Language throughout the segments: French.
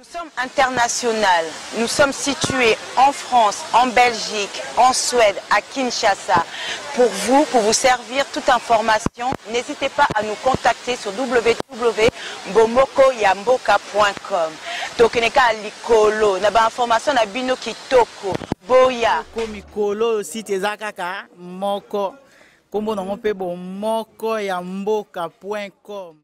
Nous sommes internationaux, nous sommes situés en France, en Belgique, en Suède, à Kinshasa. Pour vous servir toute information, n'hésitez pas à nous contacter sur www.bomokoyamboka.com. Tokeneka likolo, na ba information na bino kitoko, boya. Mikolo site ezakaka moko, kombo nango pe bomokoyamboka.com.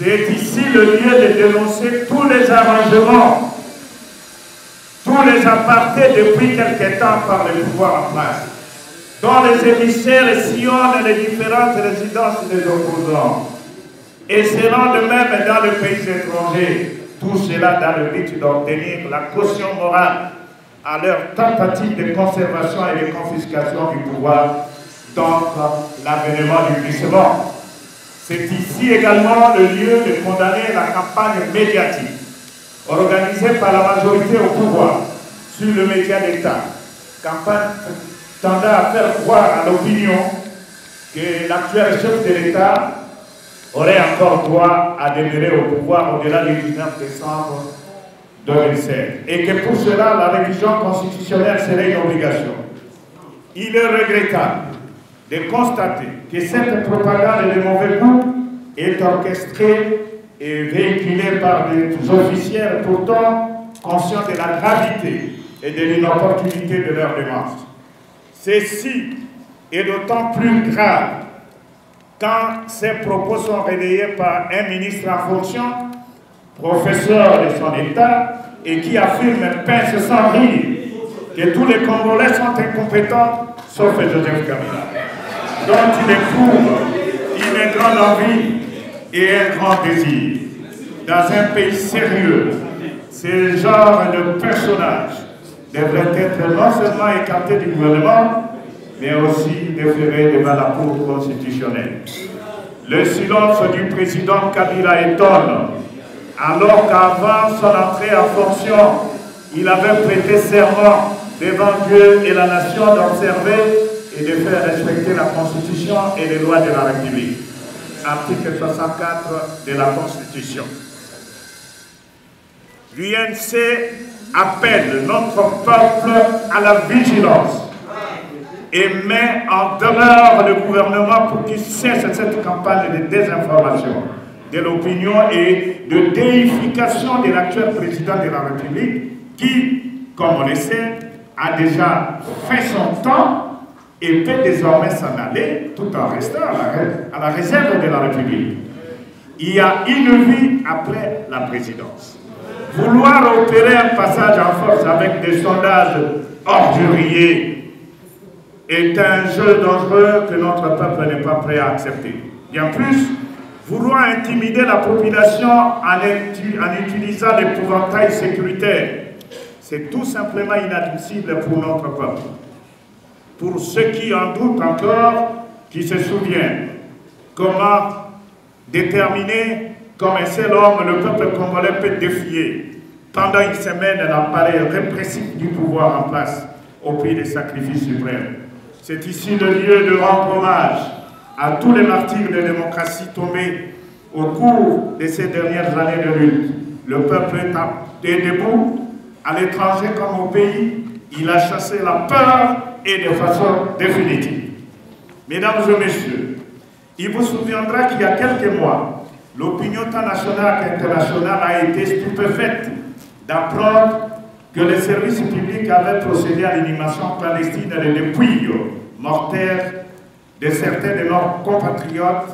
C'est ici le lieu de dénoncer tous les arrangements, tous les apartés depuis quelque temps par le pouvoir en place, dont les émissaires sillonnent les différentes résidences des opposants et seront de même dans les pays étrangers, tout cela dans le but d'obtenir la caution morale à leur tentative de conservation et de confiscation du pouvoir, donc l'avènement du glissement. C'est ici également le lieu de condamner la campagne médiatique organisée par la majorité au pouvoir sur le média d'État. Campagne tendant à faire croire à l'opinion que l'actuel chef de l'État aurait encore droit à demeurer au pouvoir au-delà du 19 décembre 2016 et que pour cela la révision constitutionnelle serait une obligation. Il est regrettable de constater que cette propagande de mauvais goût est orchestrée et véhiculée par des officiels pourtant conscients de la gravité et de l'inopportunité de leur démarche. Ceci est d'autant plus grave quand ces propos sont relayés par un ministre en fonction, professeur de son État, et qui affirme pince sans rire que tous les Congolais sont incompétents, sauf Joseph Kabila, dont il éprouve une grande envie et un grand désir. Dans un pays sérieux, ce genre de personnage devrait être non seulement écarté du gouvernement, mais aussi déféré devant la Cour constitutionnelle. Le silence du président Kabila étonne, alors qu'avant son entrée en fonction, il avait prêté serment devant Dieu et la nation d'observer et de faire respecter la Constitution et les lois de la République. Article 64 de la Constitution. L'UNC appelle notre peuple à la vigilance et met en demeure le gouvernement pour qu'il cesse cette campagne de désinformation de l'opinion et de déification de l'actuel président de la République qui, comme on le sait, a déjà fait son temps et peut désormais s'en aller tout en restant à la réserve de la République. Il y a une vie après la présidence. Vouloir opérer un passage en force avec des sondages orduriers est un jeu dangereux que notre peuple n'est pas prêt à accepter. Bien plus, vouloir intimider la population en utilisant l'épouvantail sécuritaire, c'est tout simplement inadmissible pour notre peuple. Pour ceux qui en doutent encore, qui se souviennent comment déterminer comme un seul homme le peuple congolais peut défier pendant une semaine l'appareil répressif du pouvoir en place au prix des sacrifices suprêmes. C'est ici le lieu de rendre hommage à tous les martyrs de démocratie tombés au cours de ces dernières années de lutte. Le peuple est debout, à l'étranger comme au pays, il a chassé la peur et de façon définitive. Mesdames et messieurs, il vous souviendra qu'il y a quelques mois, l'opinion tant nationale qu'internationale a été stupéfaite d'apprendre que les services publics avaient procédé à l'inhumation clandestine des dépouilles mortelles de certains de nos compatriotes,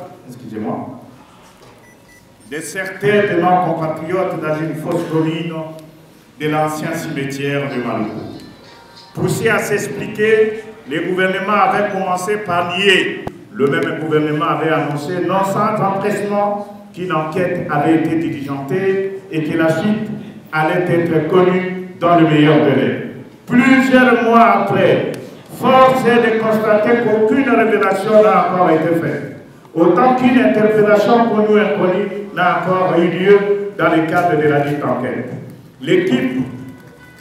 dans une fosse commune de l'ancien cimetière de Maluku. Poussé à s'expliquer, le gouvernement avait commencé par nier. Le même gouvernement avait annoncé, non sans empressement, qu'une enquête avait été diligentée et que la suite allait être connue dans le meilleur délai. Plusieurs mois après, force est de constater qu'aucune révélation n'a encore été faite. Autant qu'une interpellation connue ou inconnue n'a encore eu lieu dans le cadre de la dite enquête. L'équipe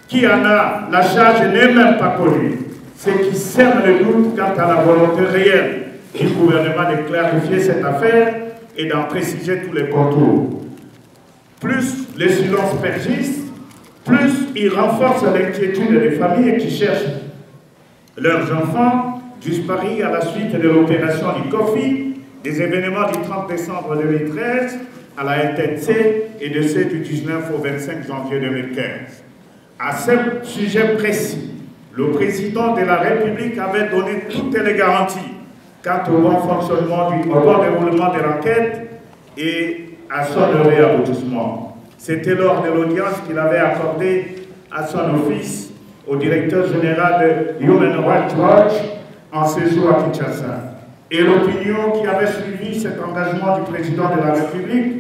qui en a la charge n'est même pas connue, ce qui sème le doute quant à la volonté réelle du gouvernement de clarifier cette affaire et d'en préciser tous les contours. Plus le silence persiste, plus il renforce l'inquiétude des familles qui cherchent leurs enfants disparus à la suite de l'opération du COFI, des événements du 30 décembre 2013 à la RTC et de ceux du 19 au 25 janvier 2015. À ce sujet précis, le président de la République avait donné toutes les garanties quant au bon fonctionnement, au bon déroulement de l'enquête et à son réaboutissement. C'était lors de l'audience qu'il avait accordée à son office au directeur général de Human Rights Watch en séjour à Kinshasa. Et l'opinion qui avait suivi cet engagement du président de la République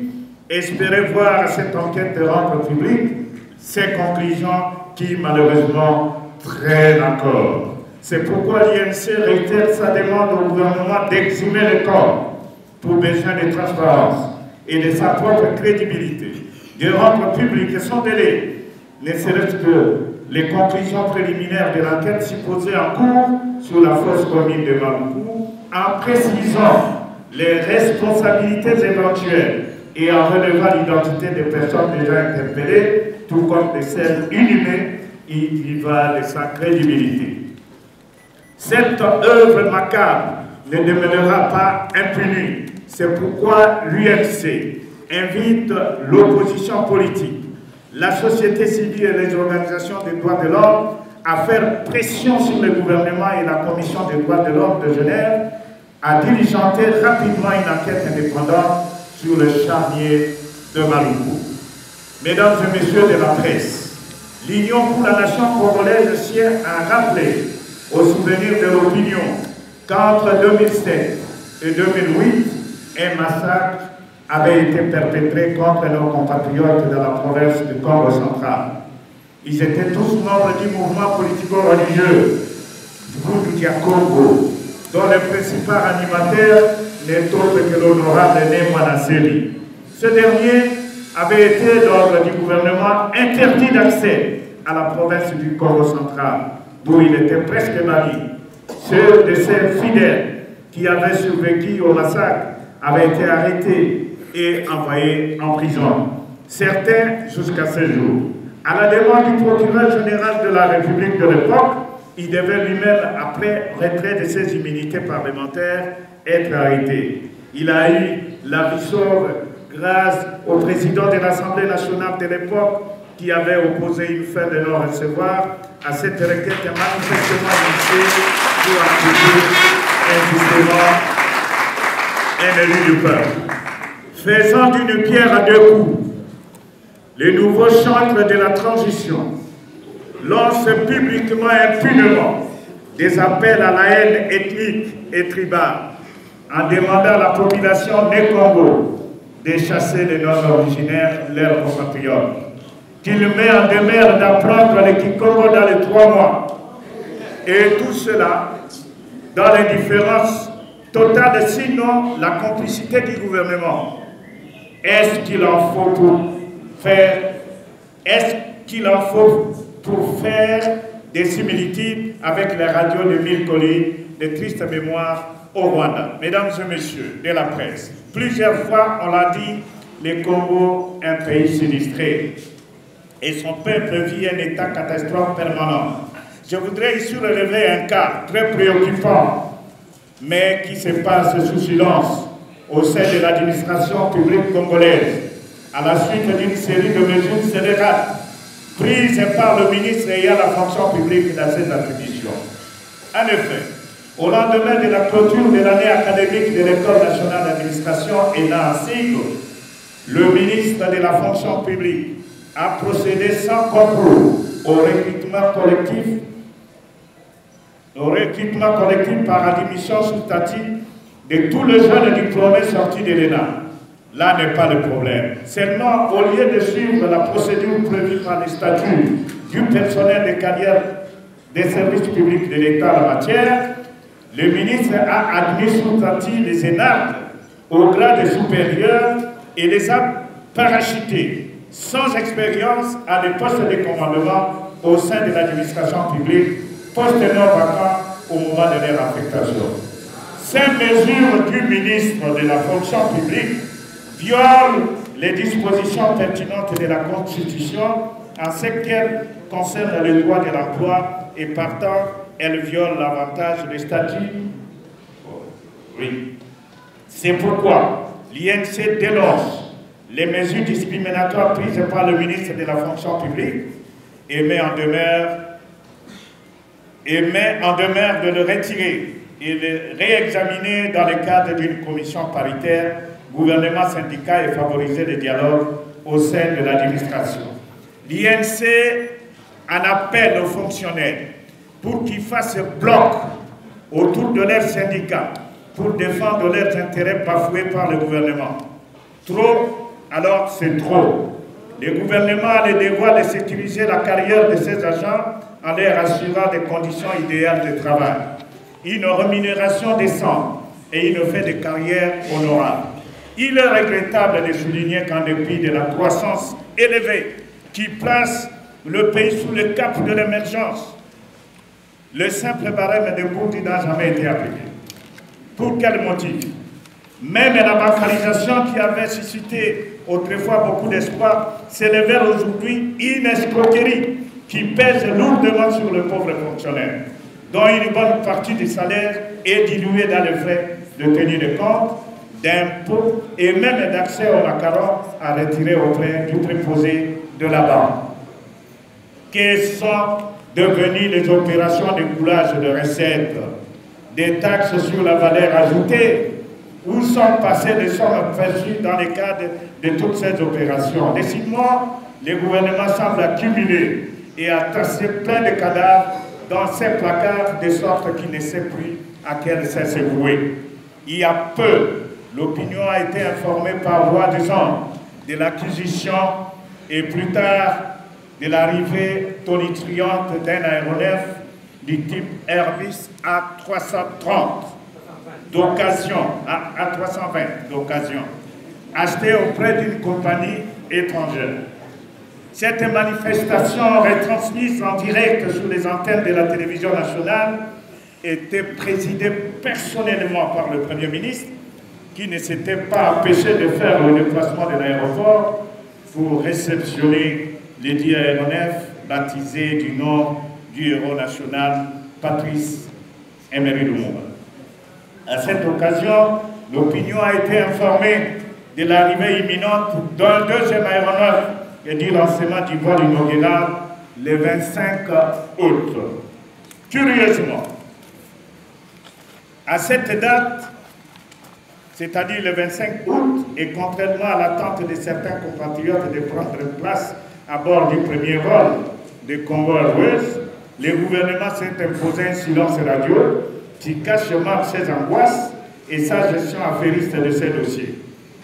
espérait voir cette enquête rendre publique ses conclusions qui malheureusement traînent encore. C'est pourquoi l'INC réitère sa demande au gouvernement d'exhumer le corps pour besoin de transparence et de sa propre crédibilité, de rendre public son délai, ne serait-ce que les conclusions préliminaires de l'enquête supposée en cours sur la fosse commune de Maluku, en précisant les responsabilités éventuelles et en relevant l'identité des personnes déjà interpellées, tout comme de celles inhumées, il y va de sa crédibilité. Cette œuvre macabre ne demeurera pas impunie. C'est pourquoi l'UNC invite l'opposition politique, la société civile et les organisations des droits de l'homme à faire pression sur le gouvernement et la Commission des droits de l'homme de Genève à diligenter rapidement une enquête indépendante sur le charnier de Maluku. Mesdames et messieurs de la presse, l'Union pour la nation congolaise tient à rappeler au souvenir de l'opinion qu'entre 2007 et 2008, un massacre avait été perpétré contre nos compatriotes de la province du Congo central. Ils étaient tous membres du mouvement politico-religieux Voodoo Congo, dont le principal animateur n'est autre que l'honorable Néma Nasseri. Ce dernier avait été, lors du gouvernement, interdit d'accès à la province du Congo central, d'où il était presque banni. Ceux de ses fidèles qui avaient survécu au massacre avaient été arrêtés et envoyés en prison. Certains jusqu'à ce jour. À la demande du procureur général de la République de l'époque, il devait lui-même, après retrait de ses immunités parlementaires, être arrêté. Il a eu la vie sauve grâce au président de l'Assemblée nationale de l'époque qui avait opposé une fin de non-recevoir à cette requête manifestement initiée pour accueillir injustement un élu du peuple. Faisant d'une pierre à deux coups, les nouveaux chantres de la transition lancent publiquement et impunément des appels à la haine ethnique et tribale en demandant à la population des Congo de chasser les non-originaires, leurs compatriotes. Qu'il met en demeure d'apprendre le Kikongo dans les 3 mois. Et tout cela dans l'indifférence totale, sinon la complicité du gouvernement. Est-ce qu'il en faut pour faire des similitudes avec les radios de 1000 collines de triste mémoire au Rwanda? Mesdames et messieurs de la presse, plusieurs fois on l'a dit, le Congo est un pays sinistré et son peuple vit un état catastrophe permanent. Je voudrais ici relever un cas très préoccupant, mais qui se passe sous silence au sein de l'administration publique congolaise, à la suite d'une série de mesures scélérates prises par le ministre ayant la fonction publique dans ses attributions. En effet, au lendemain de la clôture de l'année académique de l'École nationale d'administration et d'enseignement, le ministre de la fonction publique a procédé sans concours au recrutement collectif par admission sous statut de tous les jeunes diplômés sortis de l'ENA. Là n'est pas le problème. Seulement, au lieu de suivre la procédure prévue par les statuts du personnel de carrière des services publics de l'État en la matière, le ministre a admis sous statut les énarques au grade supérieur et les a parachutés sans expérience à des postes de commandement au sein de l'administration publique, poste non vacant au moment de leur affectation. Ces mesures du ministre de la fonction publique violent les dispositions pertinentes de la Constitution en ce qu'elles concernent le droit de l'emploi et partant, elles violent l'avantage du statut. Oui. C'est pourquoi l'INC dénonce les mesures discriminatoires prises par le ministre de la fonction publique et met en demeure de le retirer et le réexaminer dans le cadre d'une commission paritaire, gouvernement, syndicat et favoriser le dialogue au sein de l'administration. L'INC en appelle aux fonctionnaires pour qu'ils fassent bloc autour de leurs syndicats pour défendre leurs intérêts bafoués par le gouvernement. Trop, alors c'est trop. Le gouvernement a le devoir de sécuriser la carrière de ses agents en leur assurant des conditions idéales de travail, une rémunération décente et une fin de carrière honorable. Il est regrettable de souligner qu'en dépit de la croissance élevée qui place le pays sous le cap de l'émergence, le simple barème de bourse n'a jamais été appliqué. Pour quel motif? Même la bancarisation qui avait suscité autrefois beaucoup d'espoir s'élève aujourd'hui une escroquerie qui pèse lourdement sur le pauvre fonctionnaire, dont une bonne partie du salaire est diluée dans les frais de tenue de compte, d'impôts et même d'accès au macaron à retirer auprès du préposé de la banque. Quelles sont devenues les opérations de coulage de recettes, des taxes sur la valeur ajoutée? Où sont passées les sommes perçues dans le cadre de toutes ces opérations? Décidément, le gouvernement semble accumuler et atasser plein de cadavres dans ces placards de sorte qu'il ne sait plus à quel sens se vouer. Il y a peu, l'opinion a été informée par voie de sang de l'acquisition et plus tard de l'arrivée tonitruante d'un aéronef du type Airbus A330 d'occasion, A320 d'occasion, acheté auprès d'une compagnie étrangère. Cette manifestation retransmise en direct sur les antennes de la télévision nationale était présidée personnellement par le Premier ministre, qui ne s'était pas empêché de faire le déplacement de l'aéroport pour réceptionner les dix aéronefs baptisés du nom du héros national Patrice Emery Lumumba. À cette occasion, l'opinion a été informée de l'arrivée imminente d'un deuxième aéronef et du lancement du vol inaugural le 25 août. Curieusement, à cette date, c'est-à-dire le 25 août, et contrairement à l'attente de certains compatriotes de prendre place à bord du premier vol de Congo Airways, le gouvernement s'est imposé un silence radio qui cache mal ses angoisses et sa gestion affairiste de ces dossiers.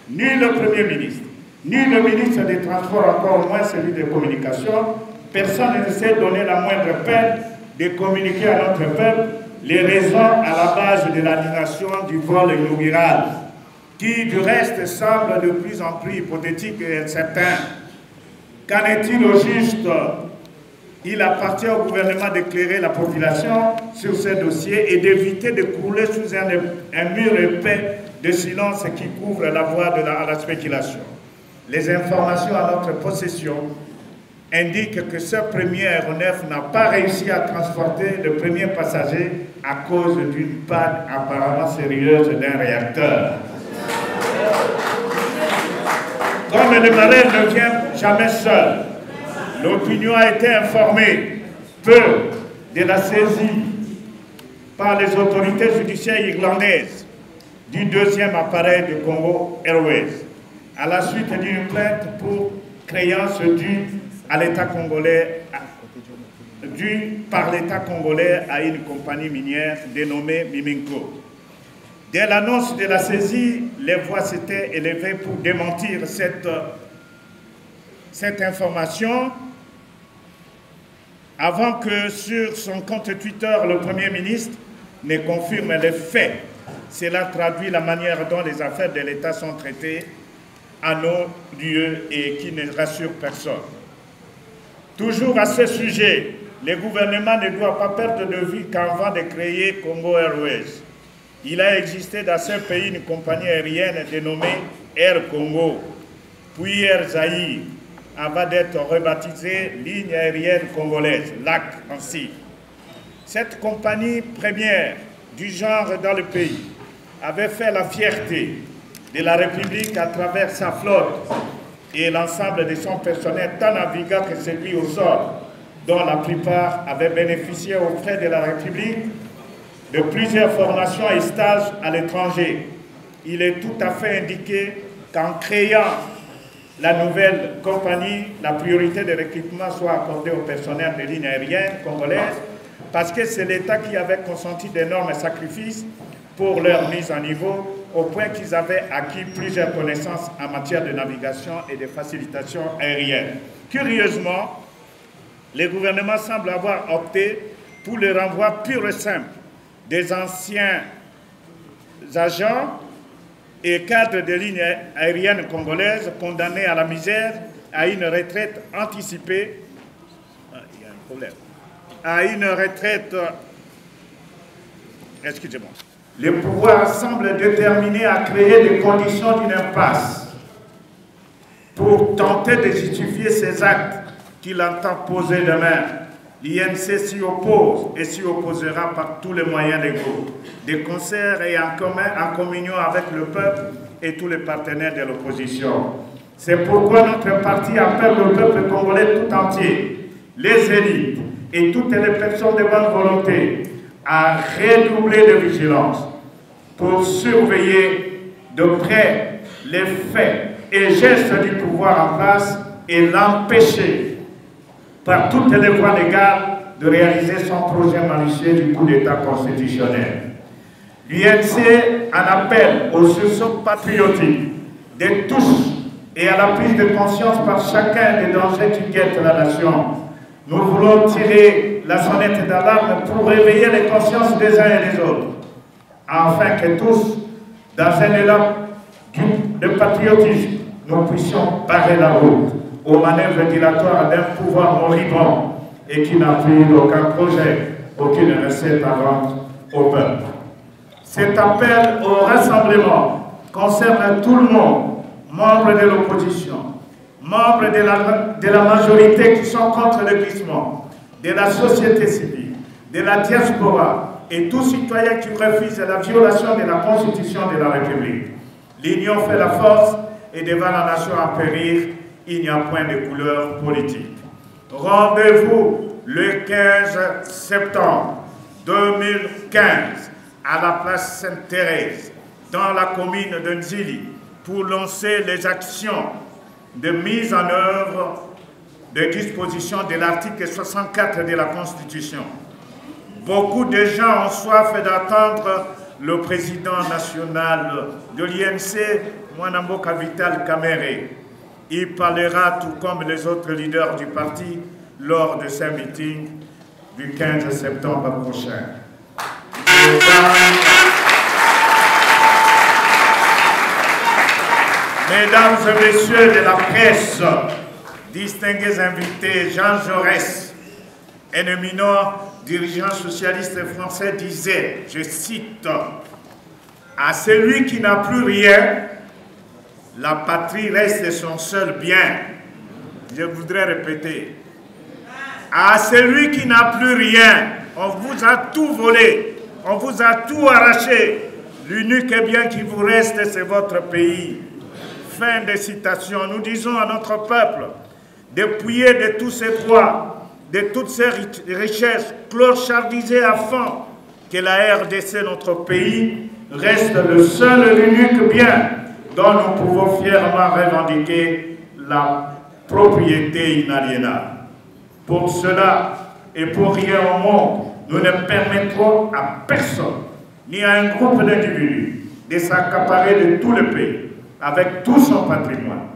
Ni le Premier ministre, ni le ministre des Transports, encore moins celui des Communications, personne ne s'est donné la moindre peine de communiquer à notre peuple les raisons à la base de l'annulation du vol inaugural, qui du reste semble de plus en plus hypothétique et incertain. Qu'en est-il au juste? Il appartient au gouvernement d'éclairer la population sur ces dossiers et d'éviter de couler sous un mur épais de silence qui couvre la voie à la spéculation. Les informations à notre possession indiquent que ce premier aéronef n'a pas réussi à transporter le premier passager à cause d'une panne apparemment sérieuse d'un réacteur. Comme le malheur ne vient jamais seul, l'opinion a été informée peu de la saisie par les autorités judiciaires irlandaises du deuxième appareil de Congo Airways, à la suite d'une plainte pour créance due par l'État congolais à une compagnie minière dénommée Miminko. Dès l'annonce de la saisie, les voix s'étaient élevées pour démentir cette information, avant que sur son compte Twitter, le Premier ministre ne confirme les faits. Cela traduit la manière dont les affaires de l'État sont traitées à nos lieux et qui ne rassure personne. Toujours à ce sujet, le gouvernement ne doit pas perdre de vue qu'avant de créer Congo Airways, Il a existé dans ce pays une compagnie aérienne dénommée Air Congo, puis Air Zaïre, avant d'être rebaptisée Ligne aérienne congolaise, LAC ainsi. Cette compagnie première du genre dans le pays avait fait la fierté de la République à travers sa flotte et l'ensemble de son personnel, tant navigant que celui au sol, dont la plupart avaient bénéficié aux frais de la République de plusieurs formations et stages à l'étranger. Il est tout à fait indiqué qu'en créant la nouvelle compagnie, la priorité de recrutement soit accordée au personnel des lignes aériennes congolaises, parce que c'est l'État qui avait consenti d'énormes sacrifices pour leur mise en niveau, au point qu'ils avaient acquis plusieurs connaissances en matière de navigation et de facilitation aérienne. Curieusement, le gouvernement semble avoir opté pour le renvoi pur et simple des anciens agents et cadres des lignes aériennes congolaises condamnés à la misère, à une retraite anticipée. Il y a un problème. À une retraite, excusez-moi. Le pouvoir semble déterminé à créer des conditions d'une impasse pour tenter de justifier ces actes qu'il entend poser demain. L'INC s'y oppose et s'y opposera par tous les moyens légaux, de concert et en communion avec le peuple et tous les partenaires de l'opposition. C'est pourquoi notre parti appelle le peuple congolais tout entier, les élites et toutes les personnes de bonne volonté à redoubler de vigilance pour surveiller de près les faits et gestes du pouvoir en place et l'empêcher par toutes les voies légales de réaliser son projet malicieux du coup d'État constitutionnel. L'UNC en appelle au sursaut patriotique de tous et à la prise de conscience par chacun des dangers qui guettent la nation. Nous voulons tirer la sonnette d'alarme pour réveiller les consciences des uns et des autres, afin que tous, dans un élan de patriotisme, nous puissions barrer la route aux manœuvres dilatoires d'un pouvoir moribond et qui n'a plus aucun projet, aucune recette à vendre au peuple. Cet appel au rassemblement concerne tout le monde, membres de l'opposition, membres de la majorité qui sont contre le glissement, de la société civile, de la diaspora et tout citoyen qui refuse la violation de la Constitution de la République. L'union fait la force et devant la nation en périr, il n'y a point de couleur politique. Rendez-vous le 15 septembre 2015 à la place Sainte-Thérèse, dans la commune de Nzili, pour lancer les actions de mise en œuvre des dispositions de l'article 64 de la Constitution. Beaucoup de gens ont soif d'attendre le président national de l'INC, Mwanamboka Vital Kamerhe. Il parlera tout comme les autres leaders du parti lors de ce meeting du 15 septembre prochain. Mesdames et messieurs de la presse, distingués invités, Jean Jaurès, un éminent dirigeant socialiste français, disait, je cite, « À celui qui n'a plus rien, la patrie reste son seul bien. » Je voudrais répéter. À celui qui n'a plus rien, on vous a tout volé, on vous a tout arraché. L'unique bien qui vous reste, c'est votre pays. Fin de citation. Nous disons à notre peuple, dépouillé de tous ses droits, de toutes ses richesses, clochardisé à fond, que la RDC, notre pays, reste le seul et l'unique bien dont nous pouvons fièrement revendiquer la propriété inaliénable. Pour cela et pour rien au monde, nous ne permettrons à personne, ni à un groupe d'individus, de s'accaparer de tout le pays, avec tout son patrimoine.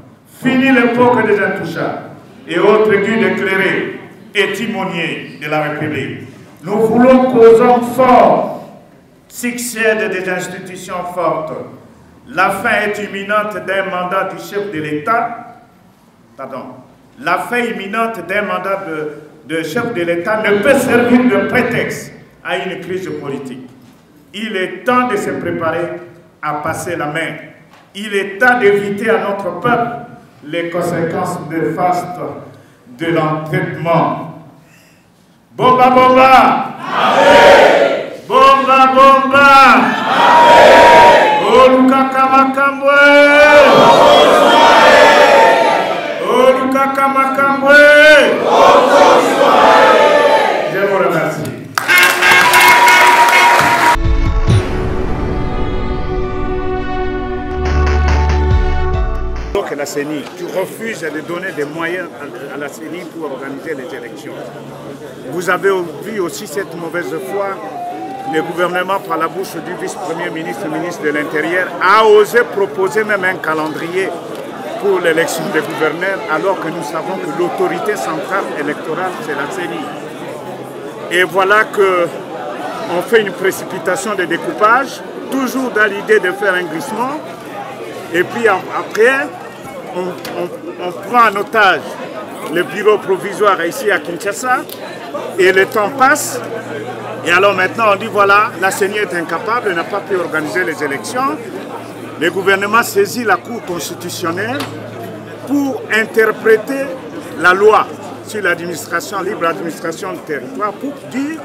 Fini l'époque des intouchables et autres guides éclairés et timoniers de la République. Nous voulons qu'aux hommes forts succèdent des institutions fortes. La fin est imminente d'un mandat du chef de l'État. La fin imminente d'un mandat de chef de l'État ne peut servir de prétexte à une crise politique. Il est temps de se préparer à passer la main. Il est temps d'éviter à notre peuple les conséquences néfastes de l'entêtement. Bomba bomba! Amen. Bomba bomba! Amen. Olukaka makambwe! Olukaka makambwe! Je vous remercie. Donc la CENI, tu refuses de donner des moyens à la CENI pour organiser les élections. Vous avez vu aussi cette mauvaise foi. Le gouvernement, par la bouche du vice-premier ministre, ministre de l'Intérieur, a osé proposer même un calendrier pour l'élection des gouverneurs, alors que nous savons que l'autorité centrale électorale, c'est la CENI. Et voilà qu'on fait une précipitation de découpage, toujours dans l'idée de faire un glissement. Et puis après, on prend en otage le bureau provisoire ici à Kinshasa, et le temps passe. Et alors maintenant on dit voilà, la CENI est incapable, elle n'a pas pu organiser les élections. Le gouvernement saisit la Cour constitutionnelle pour interpréter la loi sur l'administration, libre administration du territoire, pour dire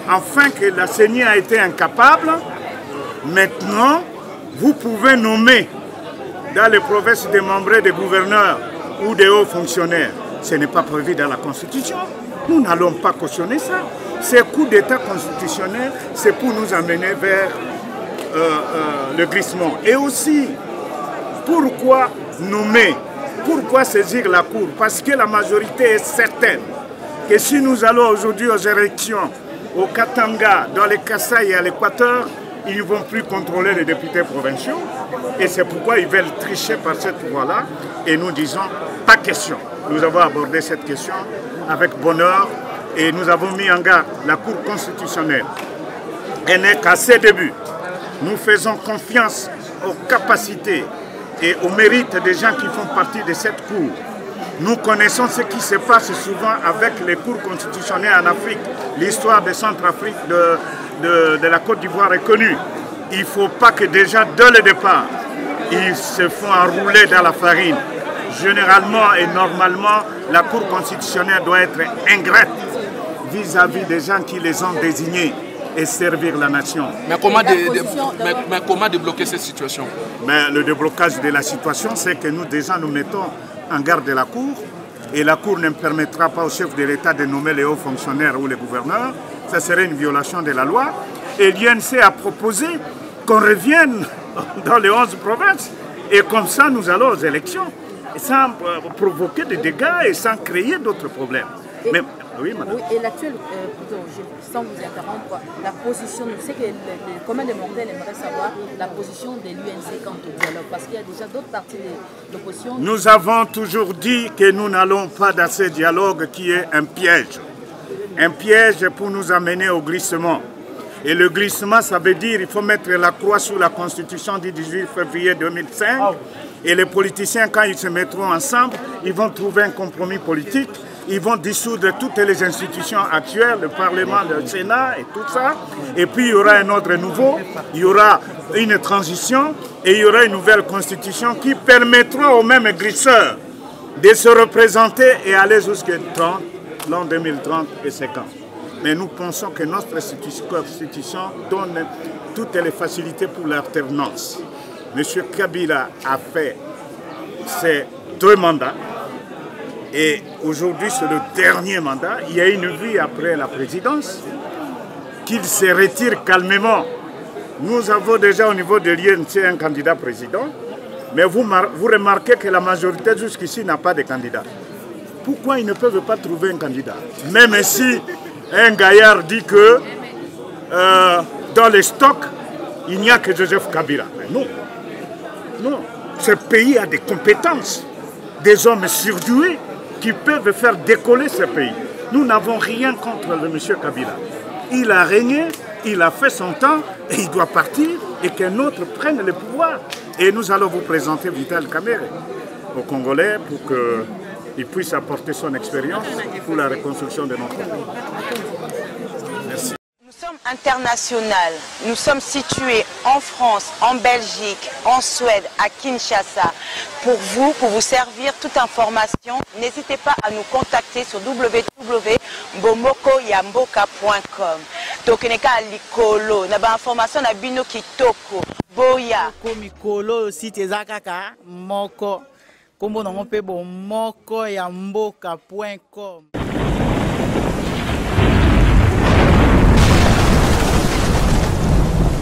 enfin que la CENI a été incapable. Maintenant, vous pouvez nommer dans les provinces des membres des gouverneurs ou des hauts fonctionnaires. Ce n'est pas prévu dans la Constitution. Nous n'allons pas cautionner ça. Ces coups d'État constitutionnels, c'est pour nous amener vers le glissement. Et aussi, pourquoi nommer? Pourquoi saisir la Cour? Parce que la majorité est certaine que si nous allons aujourd'hui aux élections au Katanga, dans les Kasaï et à l'Équateur, ils ne vont plus contrôler les députés provinciaux. Et c'est pourquoi ils veulent tricher par cette voie-là. Et nous disons, pas question. Nous avons abordé cette question avec bonheur et nous avons mis en garde la Cour constitutionnelle. Elle n'est qu'à ses débuts. Nous faisons confiance aux capacités et au mérite des gens qui font partie de cette Cour. Nous connaissons ce qui se passe souvent avec les cours constitutionnels en Afrique. L'histoire de Centrafrique, de la Côte d'Ivoire est connue. Il ne faut pas que déjà, dès le départ, ils se font enrouler dans la farine. Généralement et normalement, la Cour constitutionnelle doit être ingrate vis-à-vis des gens qui les ont désignés et servir la nation. Mais comment débloquer cette situation? Mais le déblocage de la situation, c'est que nous déjà nous mettons en garde de la Cour et la Cour ne permettra pas au chef de l'État de nommer les hauts fonctionnaires ou les gouverneurs. Ça serait une violation de la loi. Et l'INC a proposé qu'on revienne dans les 11 provinces et comme ça nous allons aux élections sans provoquer des dégâts et sans créer d'autres problèmes. Mais, oui, madame. Oui, et l'actuelle, sans vous interrompre, la position, je sais que le commun des mortels aimerait savoir la position de l'UNC quant au dialogue, parce qu'il y a déjà d'autres partis de l'opposition. Nous avons toujours dit que nous n'allons pas dans ce dialogue qui est un piège pour nous amener au glissement. Et le glissement, ça veut dire qu'il faut mettre la croix sous la Constitution du 18 février 2005. Et les politiciens, quand ils se mettront ensemble, ils vont trouver un compromis politique. Ils vont dissoudre toutes les institutions actuelles, le Parlement, le Sénat et tout ça. Et puis il y aura un ordre nouveau, il y aura une transition et il y aura une nouvelle constitution qui permettra aux mêmes glisseurs de se représenter et aller jusqu'à l'an 2030 et 50. Mais nous pensons que notre constitution donne toutes les facilités pour l'alternance. M. Kabila a fait ses 2 mandats. Et aujourd'hui, c'est le dernier mandat. Il y a une vie après la présidence, qu'il se retire calmement. Nous avons déjà au niveau de l'INC un candidat président, mais vous remarquez que la majorité jusqu'ici n'a pas de candidat. Pourquoi ils ne peuvent pas trouver un candidat? Même si un gaillard dit que dans les stocks, il n'y a que Joseph Kabila. Mais non, non. Ce pays a des compétences, des hommes surdoués, qui peuvent faire décoller ce pays. Nous n'avons rien contre le monsieur Kabila. Il a régné, il a fait son temps et il doit partir et qu'un autre prenne le pouvoir. Et nous allons vous présenter Vital Kamerhe aux Congolais pour qu'il puisse apporter son expérience pour la reconstruction de notre pays. Merci. Nous sommes international. Nous sommes situés en France, en Belgique, en Suède, à Kinshasa. Pour vous servir toute information, n'hésitez pas à nous contacter sur www.bomokoyamboka.com. Tokeneka likolo, na ba information na bino kitoko. Boya. Mikolo site ezakaka moko. Kombo na ngope bomokoyamboka.com.